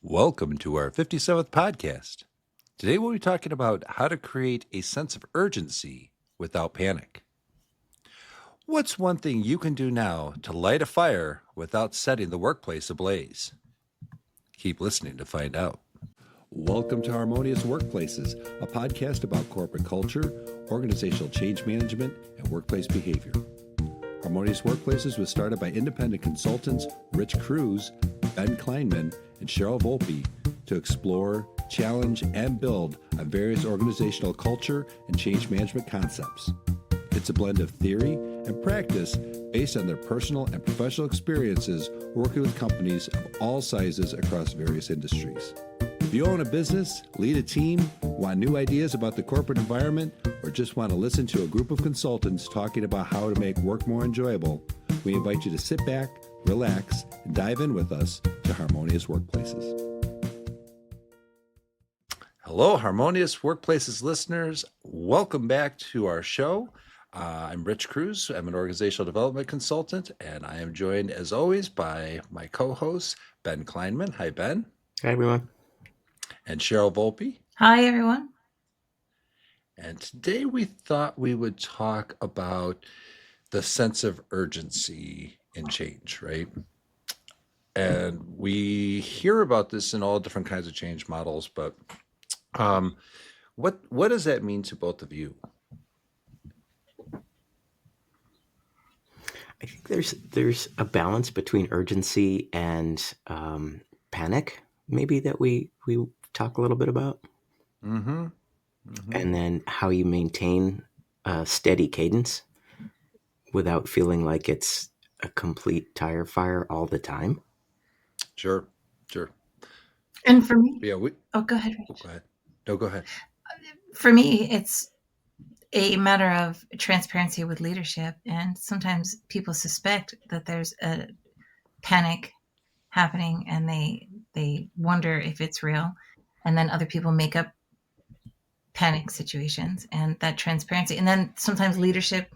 Welcome to our 57th podcast. Today we'll be talking about how to create a sense of urgency without panic. What's one thing you can do now to light a fire without setting the workplace ablaze? Keep listening to find out. Welcome to Harmonious Workplaces, a podcast about corporate culture, organizational change management, and workplace behavior. Harmonious Workplaces was started by independent consultants Rich Cruz, Ben Kleinman, and Cheryl Volpe to explore, challenge, and build on various organizational culture and change management concepts. It's a blend of theory and practice based on their personal and professional experiences working with companies of all sizes across various industries. If you own a business, lead a team, want new ideas about the corporate environment, or just want to listen to a group of consultants talking about how to make work more enjoyable, we invite you to sit back, relax, and dive in with us to Harmonious Workplaces. Hello, Harmonious Workplaces listeners. Welcome back to our show. I'm Rich Cruz. I'm an organizational development consultant, and I am joined, as always, by my co-host, Ben Kleinman. Hi, Ben. Hi, everyone. And Cheryl Volpe. Hi, everyone. And today we thought we would talk about the sense of urgency in change, right? And we hear about this in all different kinds of change models, but what does that mean to both of you? I think there's a balance between urgency and panic, maybe, that we talk a little bit about. Mm-hmm. Mm-hmm. And then how you maintain a steady cadence without feeling like it's a complete tire fire all the time. Sure. And for me, Yeah. go ahead, Rich. Go ahead. No, go ahead. For me, it's a matter of transparency with leadership, and sometimes people suspect that there's a panic happening, and they wonder if it's real, and then other people make up panic situations, and that transparency, and then sometimes leadership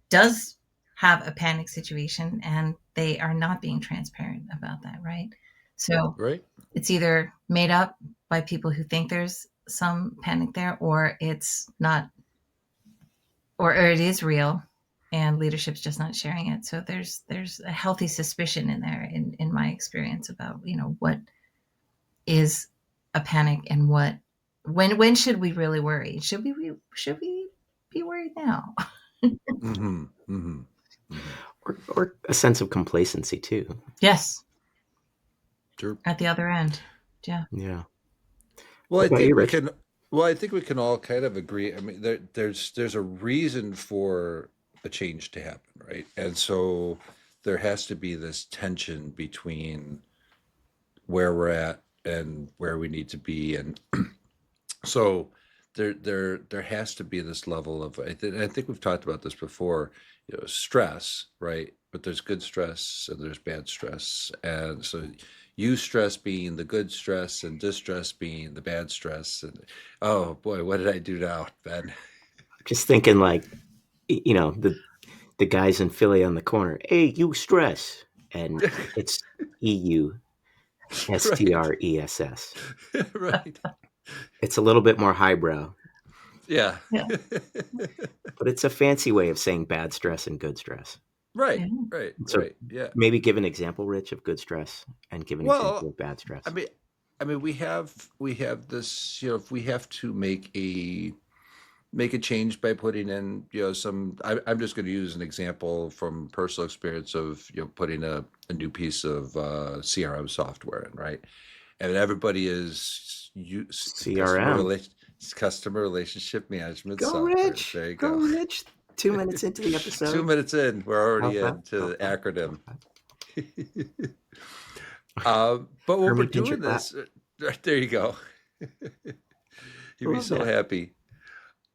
does have a panic situation, and they are not being transparent about that, right? So Right. It's either made up by people who think there's some panic there, or it's not, or it is real and leadership's just not sharing it. So there's a healthy suspicion in there, in my experience, about, what is a panic and when should we really worry? Should we be worried now? Mm-hmm. Mm-hmm. Mm-hmm. Or a sense of complacency too. Yes. Sure. At the other end. Yeah. Well, What about you, Rich? I think we can all kind of agree. I mean, there's a reason for a change to happen, right? And so there has to be this tension between where we're at and where we need to be, and so there has to be this level of. I think we've talked about this before. Stress, right? But there's good stress and there's bad stress, and so eustress being the good stress and distress being the bad stress. And oh boy, what did I do now, Ben? Just thinking, like, the guys in Philly on the corner. Hey, you stress, and it's EUSTRESS. Right. It's a little bit more highbrow. Yeah. But it's a fancy way of saying bad stress and good stress. Right. Yeah. Right. So right. Yeah. maybe give an example, Rich, of good stress, and give an example of bad stress. I mean, we have this. If we have to make a change by putting in, some. I'm just going to use an example from personal experience of putting a new piece of CRM software in, right? And everybody is CRM. customer relationship management Go, software. Rich. There you Go, go. Rich. 2 minutes into the episode. 2 minutes in, we're already into the acronym. But when we're doing this, there you go. You'd be so happy.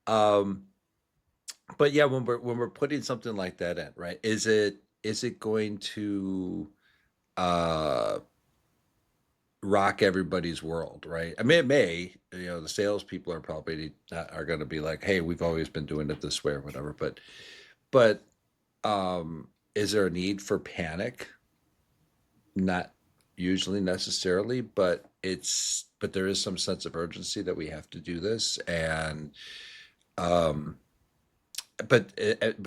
But yeah, when we're putting something like that in, right? Is it going to rock everybody's world, right? I mean, it may. The salespeople are probably are going to be like, "Hey, we've always been doing it this way," or whatever. But is there a need for panic? Not usually necessarily, but there is some sense of urgency that we have to do this, and um, but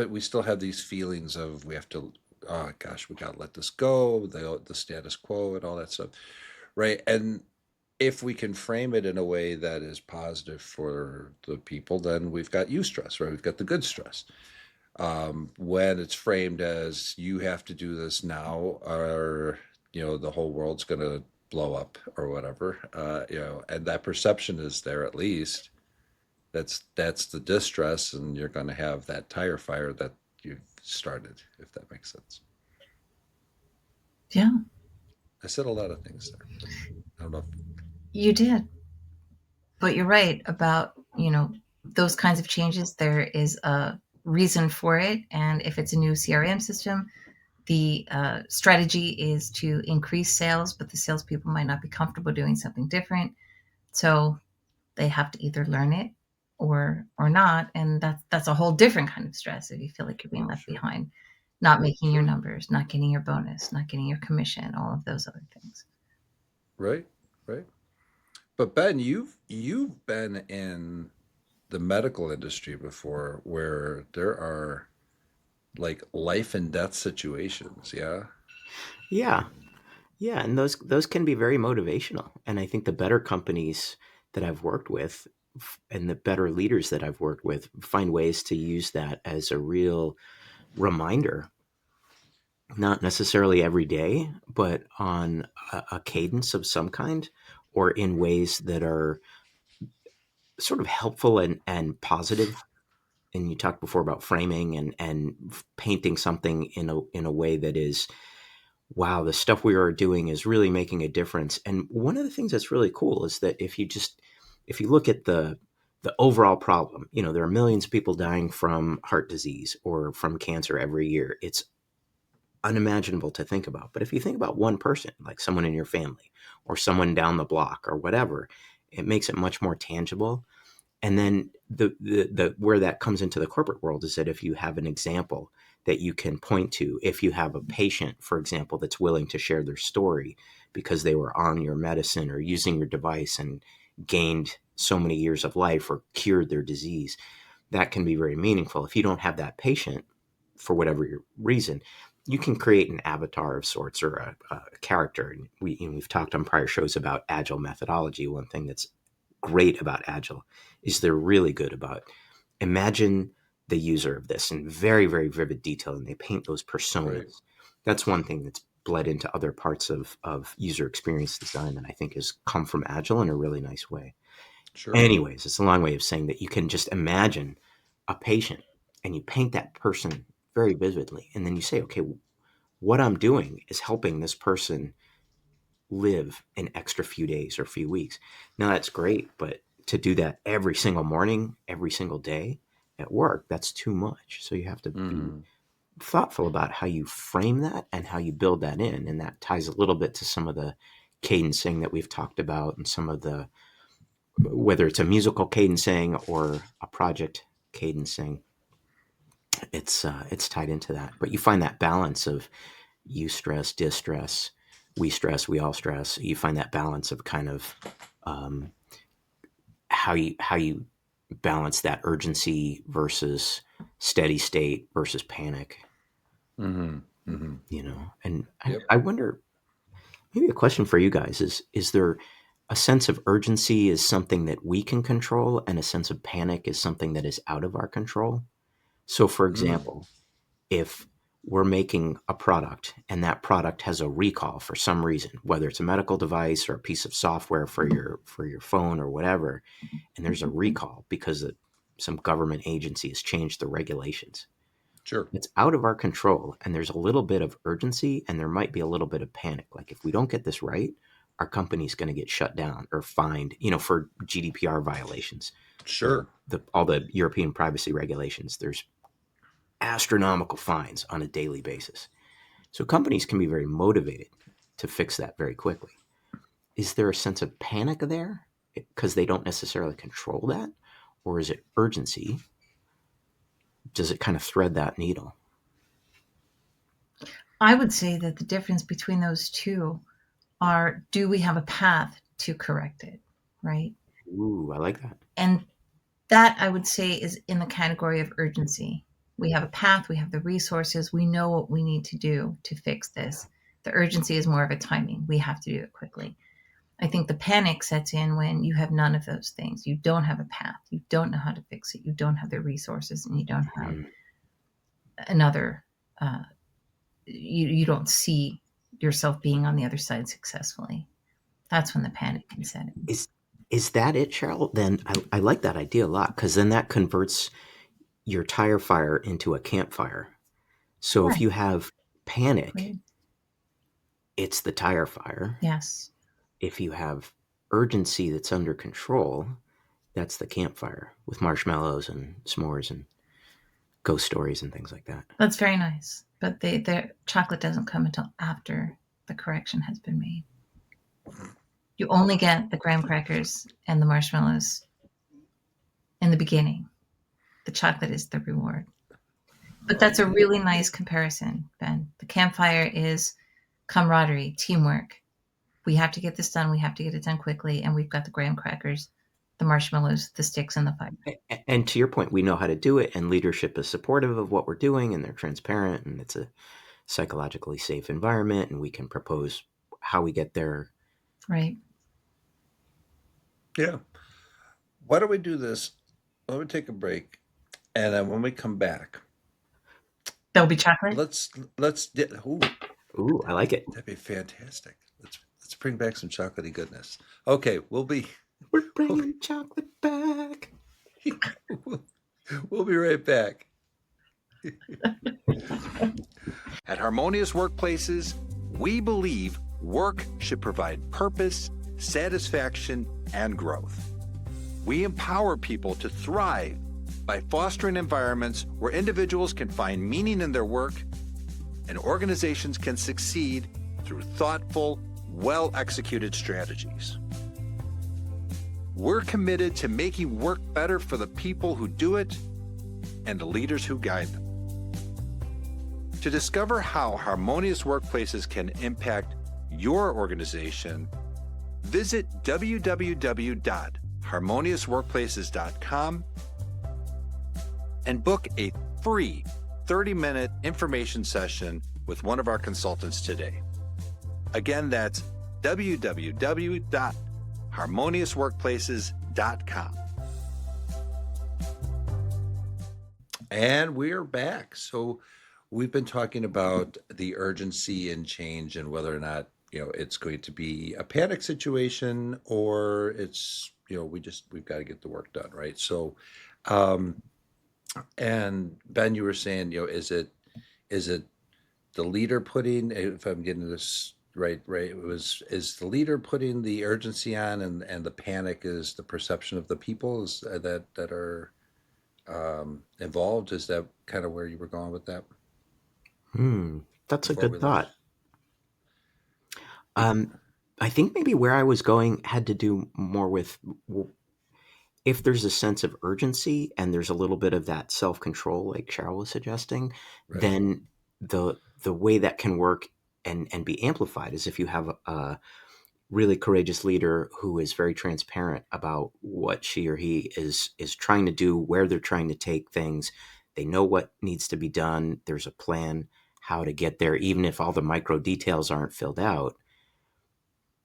we still have these feelings of we have to. Oh gosh, we got to let this go, the status quo and all that stuff, right? And if we can frame it in a way that is positive for the people, then we've got eustress, right? We've got the good stress. When it's framed as you have to do this now, or the whole world's going to blow up or whatever, and that perception is there at least. That's the distress, and you're going to have that tire fire that you've started, if that makes sense. Yeah, I said a lot of things there, but I don't know. you did. But you're right about, those kinds of changes. There is a reason for it. And if it's a new CRM system, the strategy is to increase sales, but the salespeople might not be comfortable doing something different. So they have to either learn it or not. And that's a whole different kind of stress if you feel like you're being left Sure, behind, not making your sure, numbers, not getting your bonus, not getting your commission, all of those other things. right, right. But Ben, you've been in the medical industry before, where there are like life and death situations. Yeah. Yeah, yeah, and those can be very motivational. And I think the better companies that I've worked with and the better leaders that I've worked with find ways to use that as a real reminder, not necessarily every day, but on a cadence of some kind, or in ways that are sort of helpful and positive. And you talked before about framing and painting something in a way that is, wow, the stuff we are doing is really making a difference. And one of the things that's really cool is that if you look at the overall problem, there are millions of people dying from heart disease or from cancer every year. It's unimaginable to think about. But if you think about one person, like someone in your family or someone down the block or whatever, it makes it much more tangible. And then the where that comes into the corporate world is that if you have an example that you can point to, if you have a patient, for example, that's willing to share their story because they were on your medicine or using your device and gained so many years of life or cured their disease, that can be very meaningful. If you don't have that patient, for whatever your reason, you can create an avatar of sorts or a character. And we've talked on prior shows about agile methodology. One thing that's great about agile is they're really good about imagine the user of this in very, very vivid detail, and they paint those Right. personas. That's one thing that's bled into other parts of user experience design that I think has come from agile in a really nice way. Sure. Anyways, it's a long way of saying that you can just imagine a patient and you paint that person very vividly, and then you say, okay, what I'm doing is helping this person live an extra few days or few weeks. Now that's great, but to do that every single morning, every single day at work, that's too much. So you have to be Hmm. thoughtful about how you frame that and how you build that in. And that ties a little bit to some of the cadencing that we've talked about and some of the, whether it's a musical cadencing or a project cadencing, it's tied into that. But you find that balance of you stress, distress, we all stress. You find that balance of kind of um, how you balance that urgency versus steady state versus panic. Hmm. Hmm. And Yep. I wonder, maybe a question for you guys is there a sense of urgency is something that we can control and a sense of panic is something that is out of our control? So, for Mm. example, if we're making a product and that product has a recall for some reason, whether it's a medical device or a piece of software for your phone or whatever, and there's a recall because some government agency has changed the regulations. Sure. It's out of our control, and there's a little bit of urgency, and there might be a little bit of panic. Like if we don't get this right, our company's going to get shut down or fined, for GDPR violations or Sure. all the European privacy regulations. There's astronomical fines on a daily basis. So companies can be very motivated to fix that very quickly. Is there a sense of panic there because they don't necessarily control that? Or is it urgency? Does it kind of thread that needle? I would say that the difference between those two are, do we have a path to correct it, right? Ooh, I like that. And that, I would say, is in the category of urgency. We have a path, we have the resources, we know what we need to do to fix this. The urgency is more of a timing. We have to do it quickly. I think the panic sets in when you have none of those things. You don't have a path, you don't know how to fix it, you don't have the resources, and you don't have Mm. another, you don't see yourself being on the other side successfully. That's when the panic can set in. Is that it, Cheryl? Then I like that idea a lot, because then that converts your tire fire into a campfire. So if Right. you have panic, Right. it's the tire fire. Yes. If you have urgency that's under control, that's the campfire with marshmallows and s'mores and ghost stories and things like that. That's very nice. But the chocolate doesn't come until after the correction has been made. You only get the graham crackers and the marshmallows in the beginning. The chocolate is the reward. But that's a really nice comparison, Ben. The campfire is camaraderie, teamwork. We have to get this done. We have to get it done quickly. And we've got the graham crackers, the marshmallows, the sticks, and the fire. And to your point, we know how to do it, and leadership is supportive of what we're doing, and they're transparent, and it's a psychologically safe environment, and we can propose how we get there. Right. Yeah. Why don't we do this? Let me take a break, and then when we come back, There'll be chocolate. ooh, Ooh, I like it. that'd be fantastic. Let's bring back some chocolatey goodness. Okay, we'll be We're we'll bringing chocolate back. be, we'll be right back. At Harmonious Workplaces, we believe work should provide purpose, satisfaction, and growth. We empower people to thrive by fostering environments where individuals can find meaning in their work and organizations can succeed through thoughtful, well-executed strategies. We're committed to making work better for the people who do it and the leaders who guide them. To discover how Harmonious Workplaces can impact your organization, visit www.harmoniousworkplaces.com and book a free 30-minute information session with one of our consultants today. Again, that's www.harmoniousworkplaces.com. And we're back. So we've been talking about the urgency and change and whether or not, it's going to be a panic situation or it's, we've got to get the work done, right? So, and Ben, you were saying, is it the leader putting, if I'm getting this right, is the leader putting the urgency on and the panic is the perception of the people that are involved? Is that kind of where you were going with that That's a before we good left? thought. I think maybe where I was going had to do more with if there's a sense of urgency and there's a little bit of that self-control, like Cheryl was suggesting, Right. then the way that can work and be amplified is if you have a really courageous leader who is very transparent about what she or he is trying to do, where they're trying to take things. They know what needs to be done. There's a plan how to get there, even if all the micro details aren't filled out.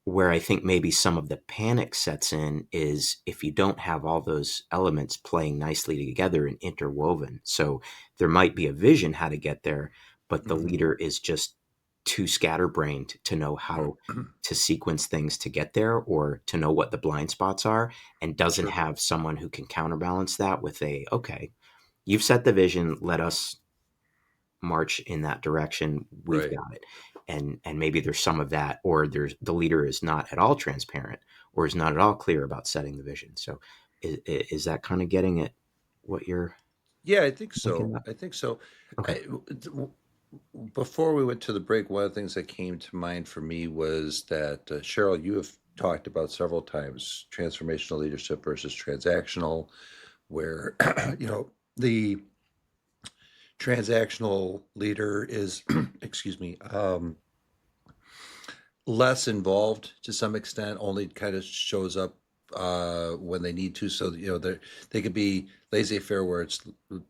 Where I think maybe some of the panic sets in is if you don't have all those elements playing nicely together and interwoven. So there might be a vision how to get there, but the leader is just too scatterbrained to know how to sequence things to get there or to know what the blind spots are, and doesn't Sure. have someone who can counterbalance that with okay, you've set the vision, let us march in that direction. We've Right. got it. And maybe there's some of that, or there's the leader is not at all transparent or is not at all clear about setting the vision. So is that kind of getting at what you're Yeah, I think thinking so. about? I think so. Okay. I, Before we went to the break, one of the things that came to mind for me was that Cheryl, you have talked about several times transformational leadership versus transactional, where the transactional leader is, excuse me, less involved to some extent, only kind of shows up when they need to. So they could be laissez-faire where it's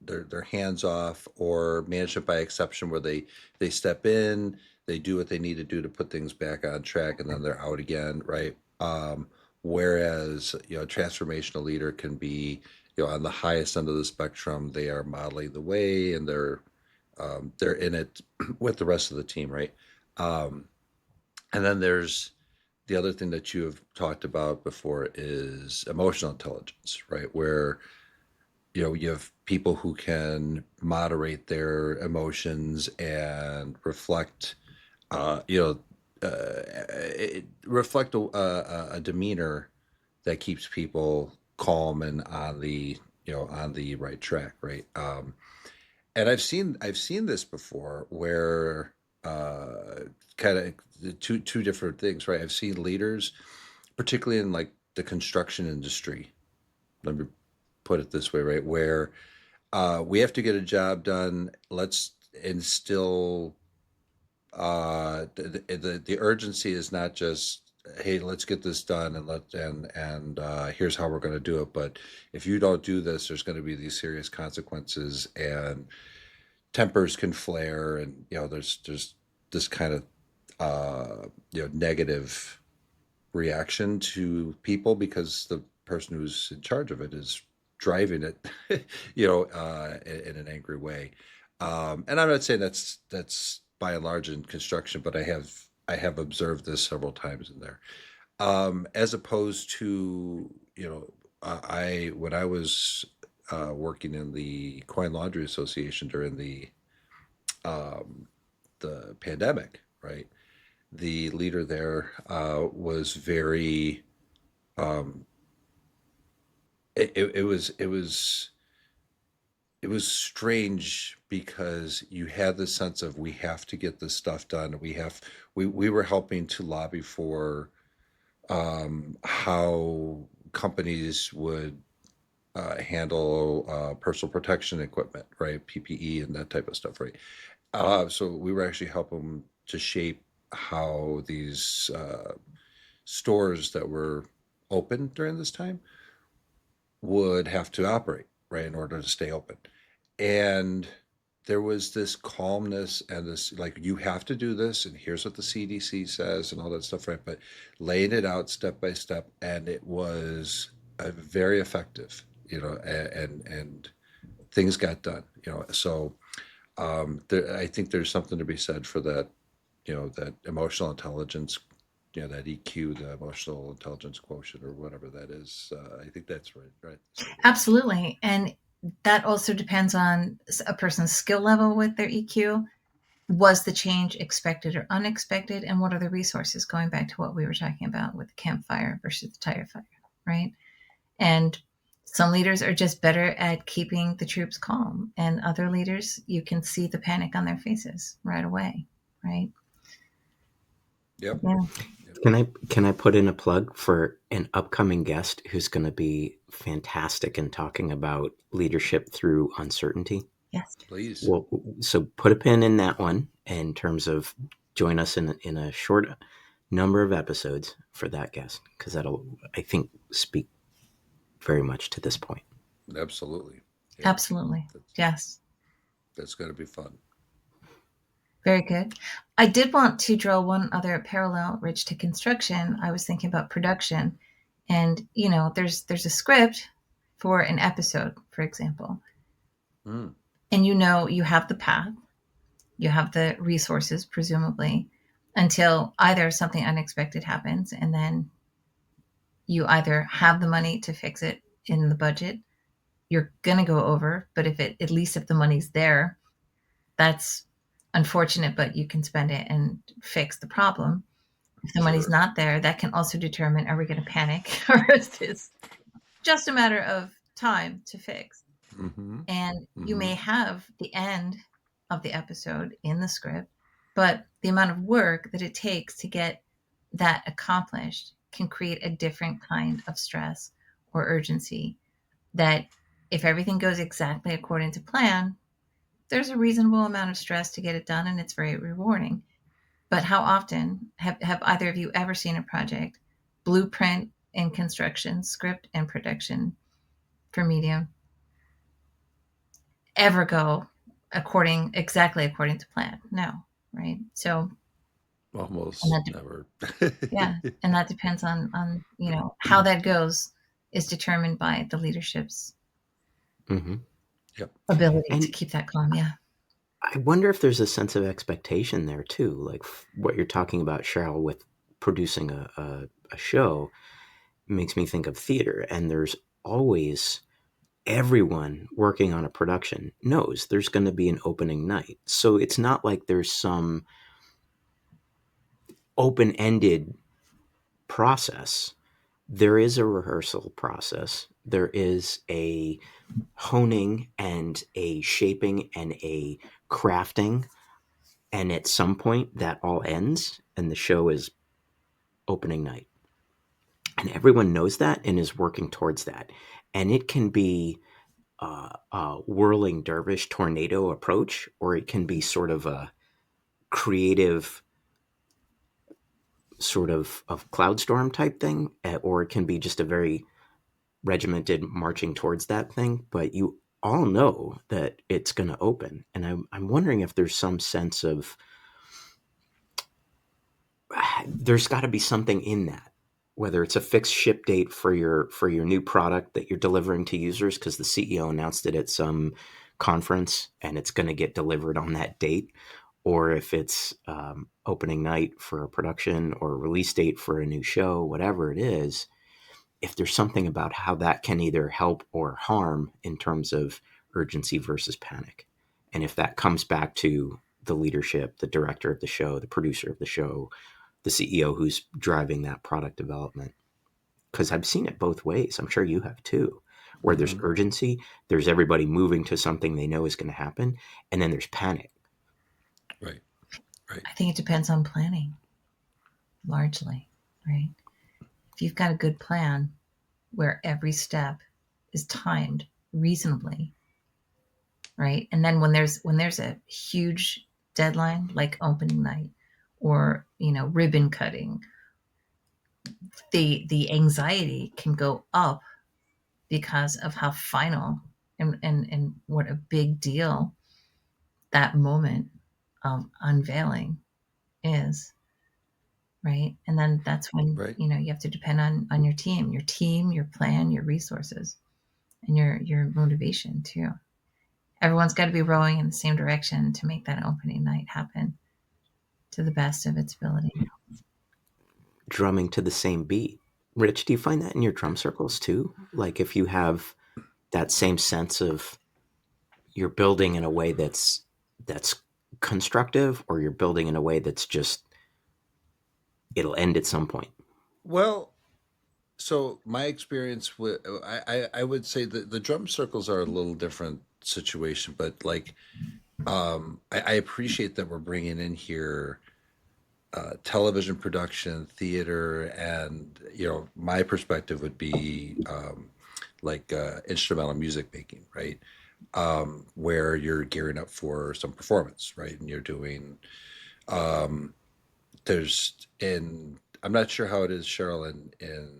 they're hands off, or management by exception where they step in, they do what they need to do to put things back on track, and then they're out again, right? Whereas transformational leader can be on the highest end of the spectrum. They are modeling the way, and they're in it with the rest of the team, right? Um, and then there's the other thing that you have talked about before is emotional intelligence, right? Where you have people who can moderate their emotions and reflect, uh, you know, reflect a demeanor that keeps people calm and on the right track, right? And I've seen this before where kind of two different things, right? I've seen leaders, particularly in like the construction industry. Let me put it this way, right? Where we have to get a job done. Let's instill the urgency is not just, hey, let's get this done and here's how we're going to do it. But if you don't do this, there's going to be these serious consequences, and tempers can flare, and there's this kind of negative reaction to people because the person who's in charge of it is driving it in an angry way. And I'm not saying that's by and large in construction, but I have observed this several times in there. As opposed to, I when I was working in the Coin Laundry Association during um, the pandemic, right? The leader there was very. Um, it was strange because you had the sense of we have to get this stuff done. We were helping to lobby for how companies would handle personal protection equipment, right? PPE and that type of stuff, right? So we were actually helping to shape how these stores that were open during this time would have to operate, right, in order to stay open. And there was this calmness and this, like, you have to do this, and here's what the CDC says, and all that stuff, right? But laying it out step by step, and it was very effective, and things got done, So I think there's something to be said for that, that emotional intelligence, that EQ, the emotional intelligence quotient, or whatever that is. I think that's right, right? Absolutely. And that also depends on a person's skill level with their EQ. Was the change expected or unexpected? And what are the resources, going back to what we were talking about with the campfire versus the tire fire, right? And some leaders are just better at keeping the troops calm, and other leaders, you can see the panic on their faces right away, right? Yep. Yeah. Yep. Can I put in a plug for an upcoming guest who's going to be fantastic in talking about leadership through uncertainty? Yes. Please. Well, so put a pin in that one in terms of join us in a short number of episodes for that guest, because that'll, I think, speak very much to this point. Absolutely. Yeah. Absolutely. That's Yes. that's going to be fun. Very good. I did want to draw one other parallel, Rich, to construction. I was thinking about production, and there's a script for an episode, for example, Mm, and you have the path, you have the resources, presumably, until either something unexpected happens, and then you either have the money to fix it in the budget. You're gonna go over, but at least if the money's there, that's unfortunate, but you can spend it and fix the problem. If the money's sure. not there, that can also determine, are we going to panic or is this just a matter of time to fix? Mm-hmm. And you Mm-hmm. may have the end of the episode in the script, but the amount of work that it takes to get that accomplished can create a different kind of stress or urgency, that if everything goes exactly according to plan, there's a reasonable amount of stress to get it done, and it's very rewarding. But how often have either of you ever seen a project, blueprint and construction, script and production for medium, ever go exactly according to plan? No, right? So, and Almost that never. yeah, and that depends on how that goes is determined by the leadership's Hmm. Yep. ability to And keep that calm. Yeah. I wonder if there's a sense of expectation there too, like what you're talking about, Cheryl, with producing a show makes me think of theater. And there's always everyone working on a production knows there's going to be an opening night. So it's not like there's some open ended process. There is a rehearsal process, there is a honing and a shaping and a crafting. And at some point, that all ends and the show is opening night. And everyone knows that and is working towards that. And it can be a whirling dervish tornado approach, or it can be sort of a creative sort of cloud storm type thing, or it can be just a very regimented marching towards that thing. But you all know that it's going to open. And I'm wondering if there's some sense of there's got to be something in that, whether it's a fixed ship date for your new product that you're delivering to users because the CEO announced it at some conference and it's going to get delivered on that date, or if it's opening night for a production or a release date for a new show, whatever it is. If there's something about how that can either help or harm in terms of urgency versus panic, and if that comes back to the leadership, the director of the show, the producer of the show, the CEO who's driving that product development. Because I've seen it both ways. I'm sure you have too, where there's Hmm. urgency, there's everybody moving to something they know is going to happen, and then there's panic. Right. Right. I think it depends on planning largely, right? If you've got a good plan where every step is timed reasonably, right? And then when there's a huge deadline like opening night or ribbon cutting, the anxiety can go up because of how final and what a big deal that moment of unveiling is, right? And then that's when Right. you have to depend on your team, your plan, your resources, and your motivation too. Everyone's got to be rowing in the same direction to make that opening night happen to the best of its ability. Drumming to the same beat. Rich, do you find that in your drum circles too? Like if you have that same sense of you're building in a way that's constructive, or you're building in a way that's just it'll end at some point. Well, so my experience with I would say that the drum circles are a little different situation, but like I appreciate that we're bringing in here television production, theater, and my perspective would be like instrumental music making, right? Where you're gearing up for some performance, right? And you're doing there's in I'm not sure how it is, Cheryl, in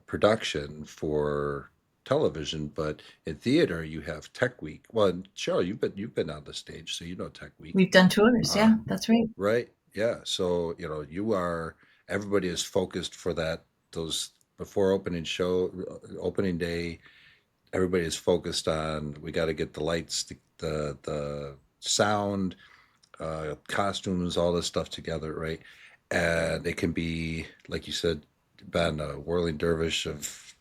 production for television, but in theater you have Tech Week. Well, and Cheryl, you've been on the stage, so you know Tech Week, We've done tours, uh, yeah, that's right. right? Yeah. So you are everybody is focused for that those before opening day. Everybody is focused on we got to get the lights, the sound, costumes, all this stuff together, right? And it can be, like you said, Ben, a whirling dervish of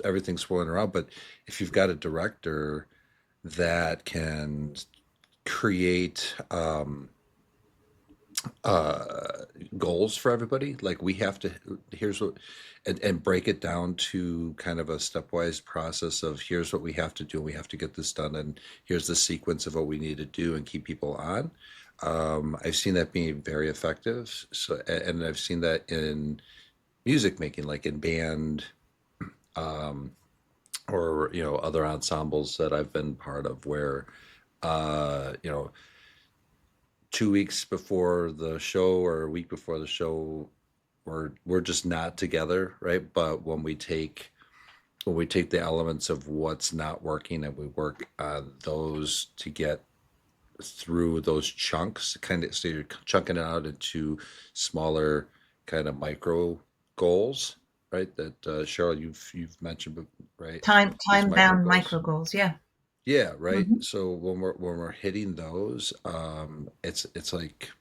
everything swirling around. But if you've got a director that can create uh, goals for everybody, like we have to, here's what, and break it down to kind of a stepwise process of here's what we have to do. We have to get this done, and here's the sequence of what we need to do and keep people on. I've seen that being very effective. So, and I've seen that in music making, like in band, or other ensembles that I've been part of, where uh, you know 2 weeks before the show or a week before the show, we're just not together, right? But when we take the elements of what's not working and we work on those to get through those chunks, kind of, so you're chunking it out into smaller kind of micro goals, right? That Cheryl, you've mentioned, right? These Time micro bound goals. micro goals. Yeah. Yeah, right. Hmm. So when we're hitting those, it's like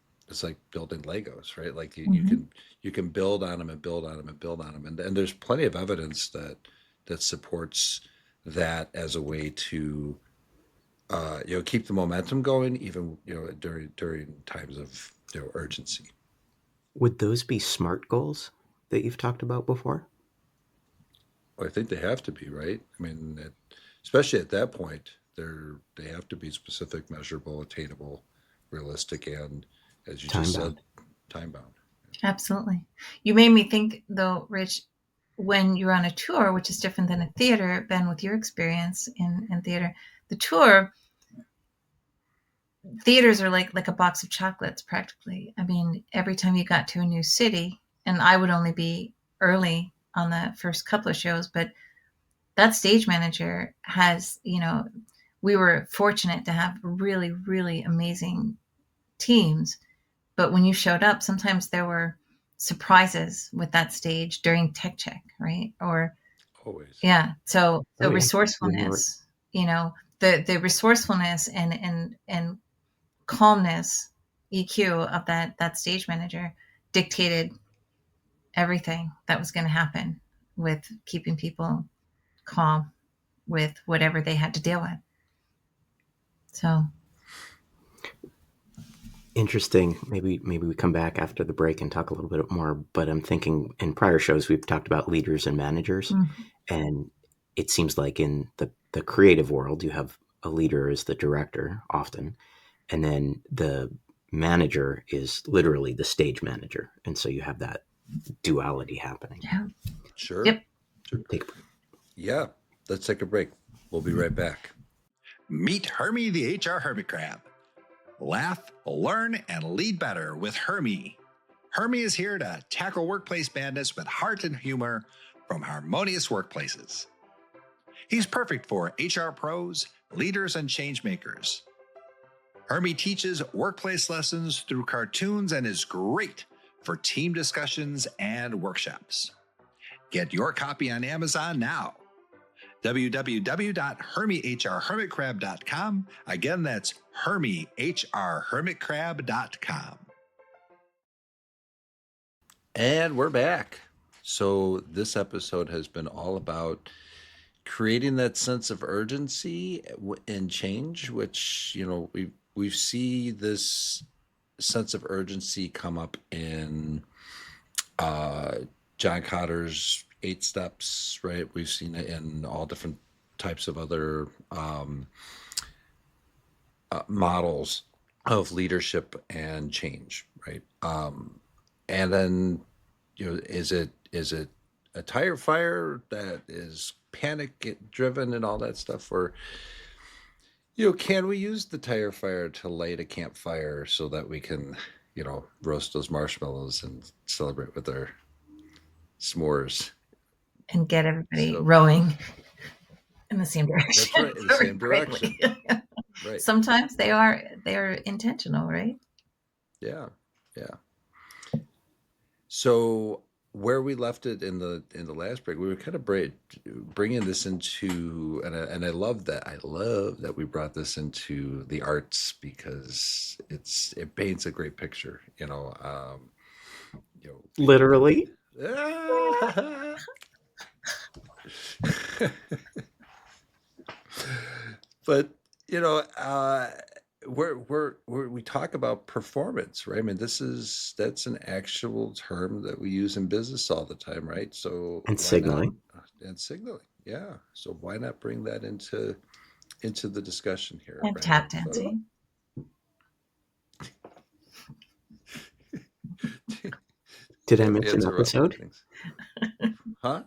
building Legos, right? Like Hmm. you can build on them and build on them and build on them, and there's plenty of evidence that supports that as a way to keep the momentum going, even during times of urgency. Would those be SMART goals that you've talked about before? Well, I think they have to be, right. I mean, especially at that point, they have to be specific, measurable, attainable, realistic, and as you Time just said, bound. time bound. Absolutely. You made me think, though, Rich, when you're on a tour, which is different than a theater, Ben, with your experience in theater, the tour, theaters are like a box of chocolates practically. I mean, every time you got to a new city, and I would only be early on the first couple of shows, but that stage manager has, we were fortunate to have really, really amazing teams. But when you showed up, sometimes there were surprises with that stage during tech check, right? Or Always. yeah, so Oh yeah. When you were resourcefulness, the resourcefulness and calmness, EQ of that stage manager dictated everything that was going to happen with keeping people calm with whatever they had to deal with. So interesting, maybe we come back after the break and talk a little bit more. But I'm thinking in prior shows we've talked about leaders and managers, and it seems like in the creative world you have a leader as the director often, and then the manager is literally the stage manager, and so you have that duality happening. yeah, Sure. yep. Sure. Take a break. Yeah. Let's take a break. We'll be right back. Meet Hermie the HR Hermit Crab. Laugh, learn, and lead better with Hermie. Hermie is here to tackle workplace madness with heart and humor from Harmonious Workplaces. He's perfect for HR pros, leaders, and change makers. Hermie teaches workplace lessons through cartoons and is great for team discussions and workshops. Get your copy on Amazon now. www.hermiehrhermitcrab.com. Again, that's hermiehrhermitcrab.com. And we're back. So this episode has been all about creating that sense of urgency and change, which we see this sense of urgency come up in John Cotter's 8 Steps, right? We've seen it in all different types of other models of leadership and change, right? And then, is it a tire fire that is panic driven and all that stuff, or can we use the tire fire to light a campfire so that we can roast those marshmallows and celebrate with our s'mores? And get everybody So rowing in the same that's direction right, in the very same quickly. direction. Right. Sometimes they are intentional, right? Yeah. Yeah. So where we left it in the last break, we were kind of bringing this into, and I love that we brought this into the arts, because it paints a great picture. Literally. But we talk about performance, right? I mean, that's an actual term that we use in business all the time, right? So And why not? signaling. And signaling, yeah. So why not bring that into the discussion here, And right? tap dancing. Did I miss an Dancing around episode? things. Huh?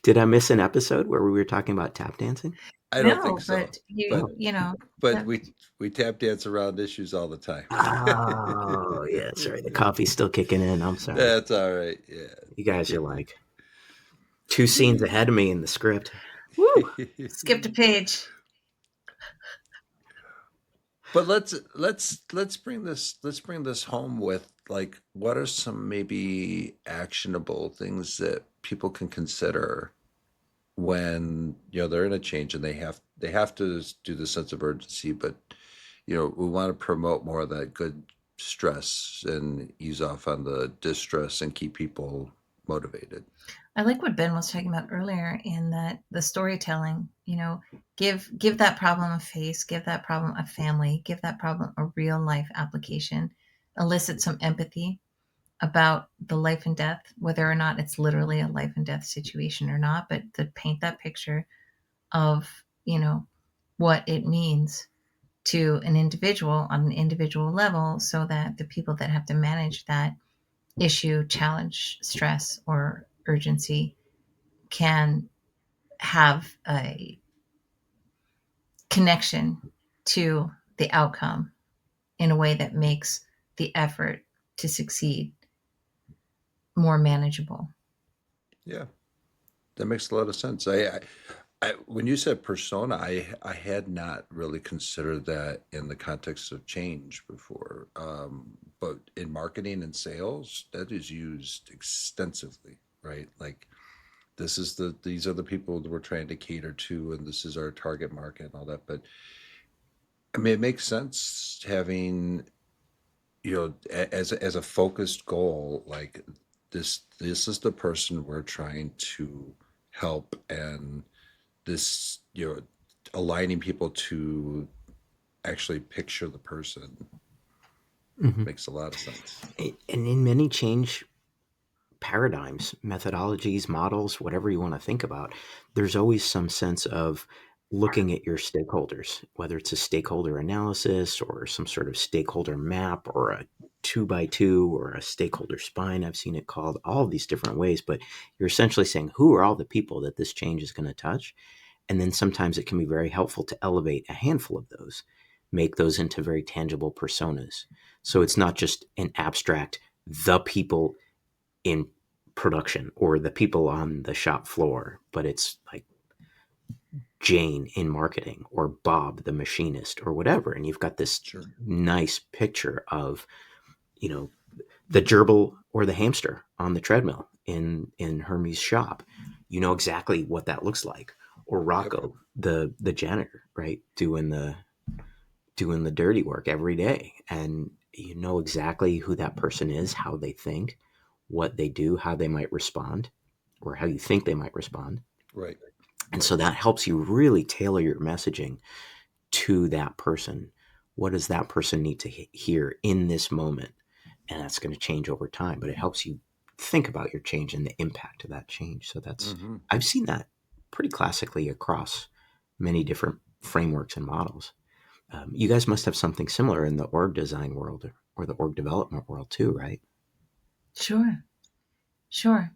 Did I miss an episode where we were talking about tap dancing? I don't think No, so. but But but that- we tap dance around issues all the time. Oh, yeah, sorry. The coffee's still kicking in. I'm sorry. That's all right. You guys are like 2 scenes ahead of me in the script. Woo! Yeah. skipped a page. But let's bring this home with, like, what are some maybe actionable things that people can consider when they're in a change and they have to do the sense of urgency, but we want to promote more of that good stress and ease off on the distress and keep people motivated. I like what Ben was talking about earlier in that the storytelling, give that problem a face, give that problem a family, give that problem a real life application, elicit some empathy about the life and death, whether or not it's literally a life and death situation or not, but to paint that picture of, what it means to an individual on an individual level so that the people that have to manage that issue, challenge, stress, or urgency can have a connection to the outcome in a way that makes the effort to succeed more manageable. Yeah, that makes a lot of sense. When you said persona, I had not really considered that in the context of change before. But in marketing and sales, that is used extensively, right? Like, these are the people that we're trying to cater to, and this is our target market and all that. But I mean, it makes sense having, as a focused goal, like, this is the person we're trying to help, and this, aligning people to actually picture the person Mhm. makes a lot of sense. And in many change paradigms, methodologies, models, whatever you want to think about, there's always some sense of looking at your stakeholders, whether it's a stakeholder analysis or some sort of stakeholder map or a 2x2 or a stakeholder spine. I've seen it called all of these different ways, but you're essentially saying who are all the people that this change is going to touch? And then sometimes it can be very helpful to elevate a handful of those, make those into very tangible personas. So it's not just an abstract, the people in production or the people on the shop floor, but it's like Jane in marketing or Bob the machinist or whatever. And you've got this Sure. nice picture of, you know, the gerbil or the hamster on the treadmill in Hermes' shop. You know exactly what that looks like. Or Yep. Rocco, the janitor, right, doing the dirty work every day, and you know exactly who that person is, how they think, what they do, how they might respond, or how you think they might respond. Right. And Right. so that helps you really tailor your messaging to that person. What does that person need to hear in this moment? And that's going to change over time, but it helps you think about your change and the impact of that change. So Hmm. I've seen that pretty classically across many different frameworks and models. You guys must have something similar in the org design world or the org development world too, right? Sure, sure.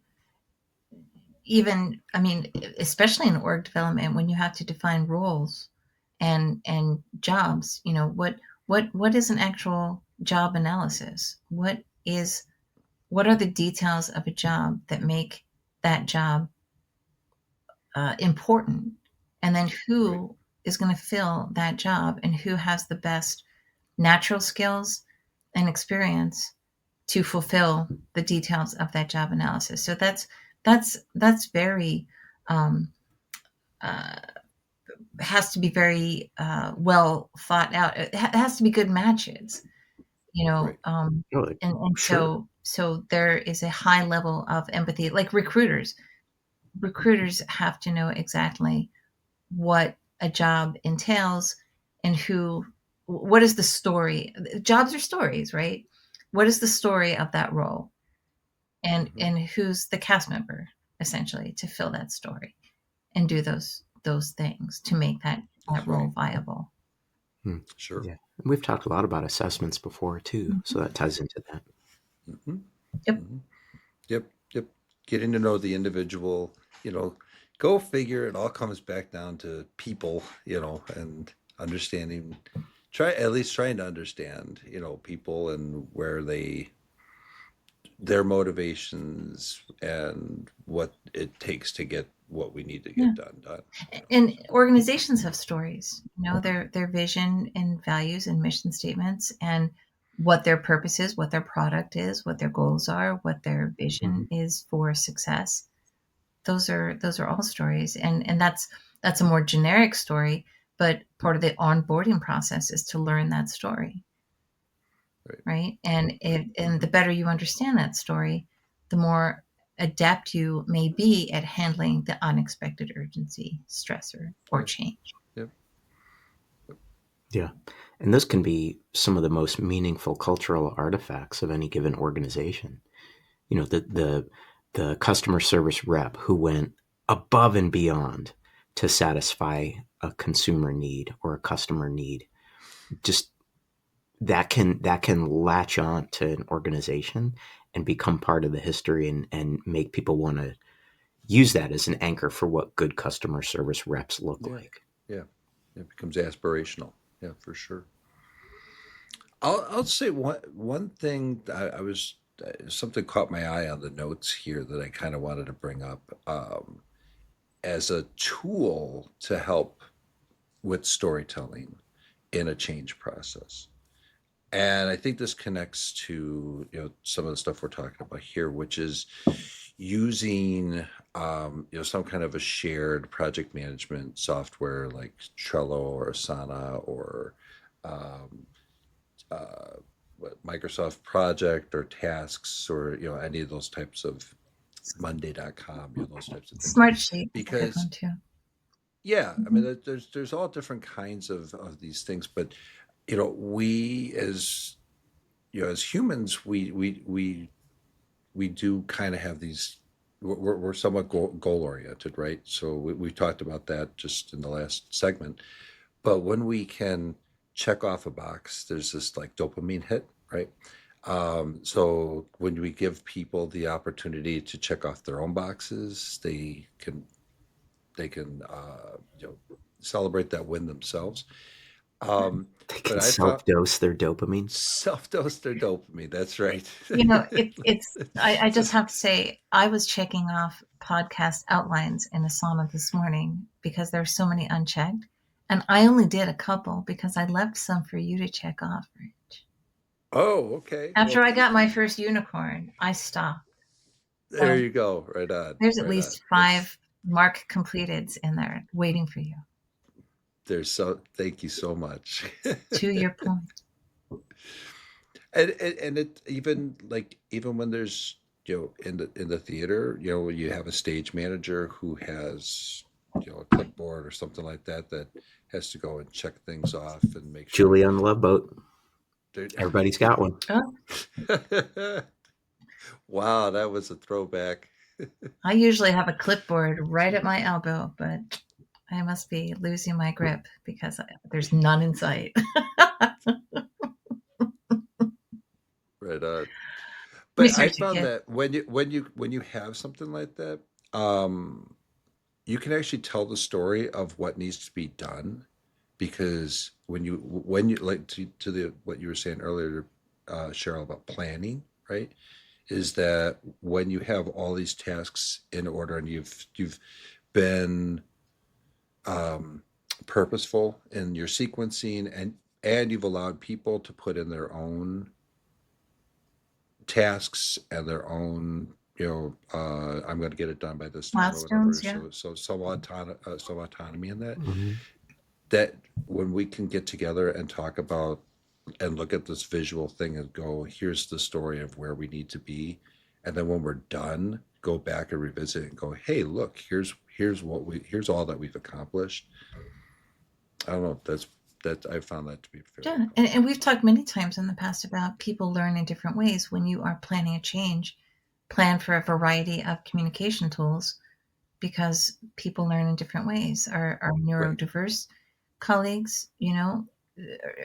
Even, I mean, especially in org development, when you have to define roles and jobs, what is an actual job analysis? What are the details of a job that make that job important, and then Right. who is going to fill that job and who has the best natural skills and experience to fulfill the details of that job analysis. So that's very um, uh, has to be very well thought out. It has to be good matches, Right. Oh, like, and sure. so there is a high level of empathy. Like recruiters have to know exactly what a job entails and what is the story. Jobs are stories, right? What is the story of that role, Hmm. and who's the cast member essentially to fill that story and do those things to make that That's role right. viable. Hmm. Sure. Yeah. We've talked a lot about assessments before too, so Mhm. that ties into that. Hmm. Yep. Hmm. Yep. Yep. getting to know the individual, you know, go figure. It all comes back down to people, and understanding. Trying to understand, people and where their motivations and what it takes to get what we need to Yeah. get done. And organizations have stories, their vision and values and mission statements, and what their purpose is, what their product is, what their goals are, what their vision is for success. Those are all stories, and that's a more generic story, but part of the onboarding process is to learn that story, right? And the better you understand that story, the more adept you may be at handling the unexpected urgency, stressor, or Yep. change. Yep. Yeah. And those can be some of the most meaningful cultural artifacts of any given organization. The customer service rep who went above and beyond to satisfy a consumer need or a customer need. Just that can latch on to an organization and become part of the history and make people want to use that as an anchor for what good customer service reps look Yeah. like. Yeah. It becomes aspirational. Yeah, for sure. I'll say one thing I was something caught my eye on the notes here that I kind of wanted to bring up as a tool to help with storytelling in a change process. And I think this connects to some of the stuff we're talking about here, which is using some kind of a shared project management software like Trello or Asana or um, what Microsoft Project or Tasks or any of those types of Monday.com, those types of things. Smartsheet is a good Because one too. yeah, I Mm-hmm. mean there's all different kinds of these things, but we as as humans we do kind of have these we're somewhat goal oriented, right? So we talked about that just in the last segment. But when we can check off a box, there's this like dopamine hit, right? So when we give people the opportunity to check off their own boxes, they can celebrate that win themselves. Um, They but can I found self-dose their dopamine. self-dose their dopamine. That's right. It's I So, just have to say, I was checking off podcast outlines in Asana this morning because there's so many unchecked. And I only did a couple because I left some for you to check off, Rich. oh, okay. Well, After I got thank my you. first unicorn, I stopped. There So you go. Right on. there's at Right on. least 5 mark completeds in there waiting for you. Thank you so much. To your point. And it even like even when there's in the theater, when you have a stage manager who has a clipboard or something like that that has to go and check things off and make sure Julie on the Love Boat. they're Everybody's got one. Oh, wow, that was a throwback. I usually have a clipboard right at my elbow, but I must be losing my grip because there's none in sight. Right on. But I Research found it. that when you have something like that, um, you can actually tell the story of what needs to be done because when you like to the what you were saying earlier, Cheryl, about planning, right? Is that when you have all these tasks in order and you've been um, purposeful in your sequencing and you've allowed people to put in their own tasks and their own I'm going to get it done by this time or whatever, Milestones, yeah. so some autonomy in that Mm-hmm. that when we can get together and talk about and look at this visual thing and go, here's the story of where we need to be, and then when we're done go back and revisit and go, hey, look, here's all that we've accomplished. I don't know, that I found that to be fairly Yeah. powerful. And we've talked many times in the past about people learn in different ways. When you are planning a change, plan for a variety of communication tools because people learn in different ways. Our Right. neurodiverse colleagues,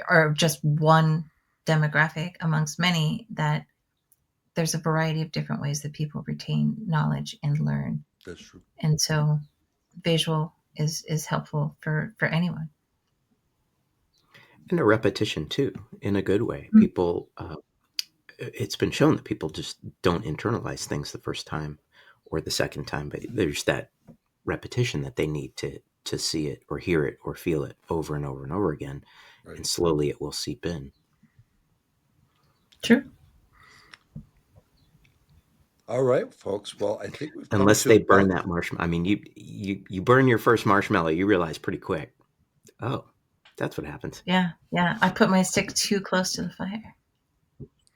are just one demographic amongst many that there's a variety of different ways that people retain knowledge and learn. That's true. And so visual is helpful for anyone. And a repetition too, in a good way. Mm. People, it's been shown that people just don't internalize things the first time or the second time, but there's that repetition that they need to see it or hear it or feel it over and over and over again. Right. And slowly it will seep in. True. All right, folks. Well, I think we've come Unless to they burn about- that marshmallow. I mean, you burn your first marshmallow, you realize pretty quick, oh, that's what happens. Yeah. I put my stick too close to the fire.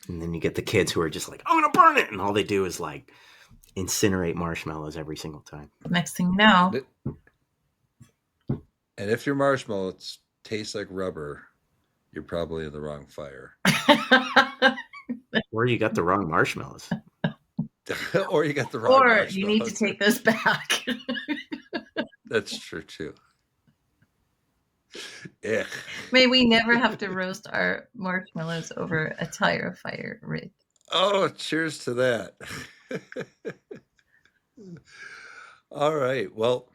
And then you get the kids who are just like, I'm going to burn it. And all they do is like incinerate marshmallows every single time. Next thing you know, And if your marshmallows taste like rubber, you're probably in the wrong fire. Or you got the wrong marshmallows. Or you got the wrong or marshmallows. you need to take those back. That's true too. Ugh. May we never have to roast our marshmallows over a tire fire, Rick. Oh, cheers to that. All right. Well,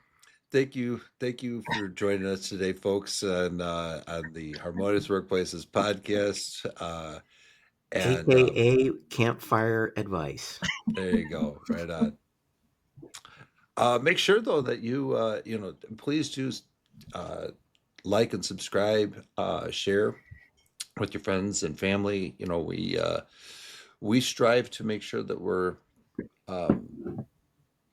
thank you for joining us today, folks, on the Harmonious Workplaces podcast. And AKA campfire advice. there you go. Right on. Make sure though that you please do like and subscribe, share with your friends and family. We strive to make sure that we're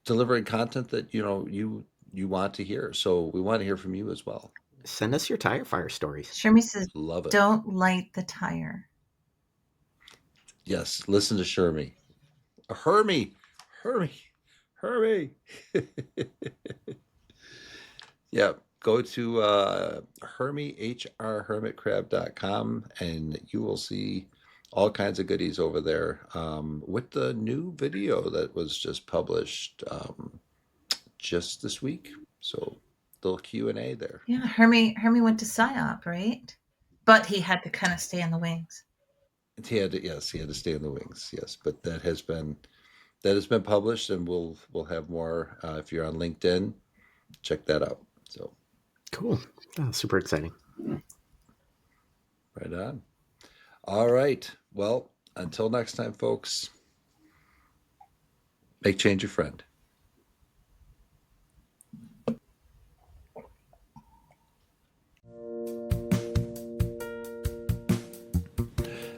delivering content that you want to hear. So we want to hear from you as well. Send us your tire fire stories. Shermy says, Love it. don't light the tire. Yes, listen to Shermy. Hermy. Yeah, go to hermyhrhermitcrab.com and you will see all kinds of goodies over there with the new video that was just published just this week. So little Q&A there. Yeah, Hermy went to PSYOP, right? But he had to kind of stay in the wings. He had to stay in the wings. Yes, but that has been published, and we'll have more. If you're on LinkedIn, check that out. So Cool. Oh, super exciting. right on. All right. Well, until next time, folks. Make change your friend.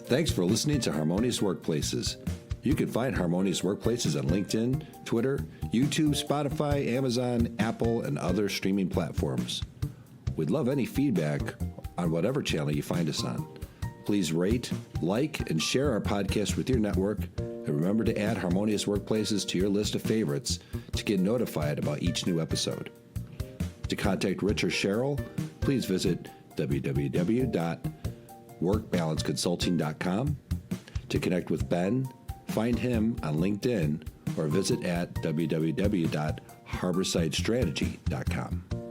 Thanks for listening to Harmonious Workplaces. You can find Harmonious Workplaces on LinkedIn, Twitter, YouTube, Spotify, Amazon, Apple, and other streaming platforms. We'd love any feedback on whatever channel you find us on. Please rate, like, and share our podcast with your network, and remember to add Harmonious Workplaces to your list of favorites to get notified about each new episode. To contact Rich or Cheryl, please visit www.workbalanceconsulting.com. To connect with Ben, find him on LinkedIn or visit at www.harborsidestrategy.com.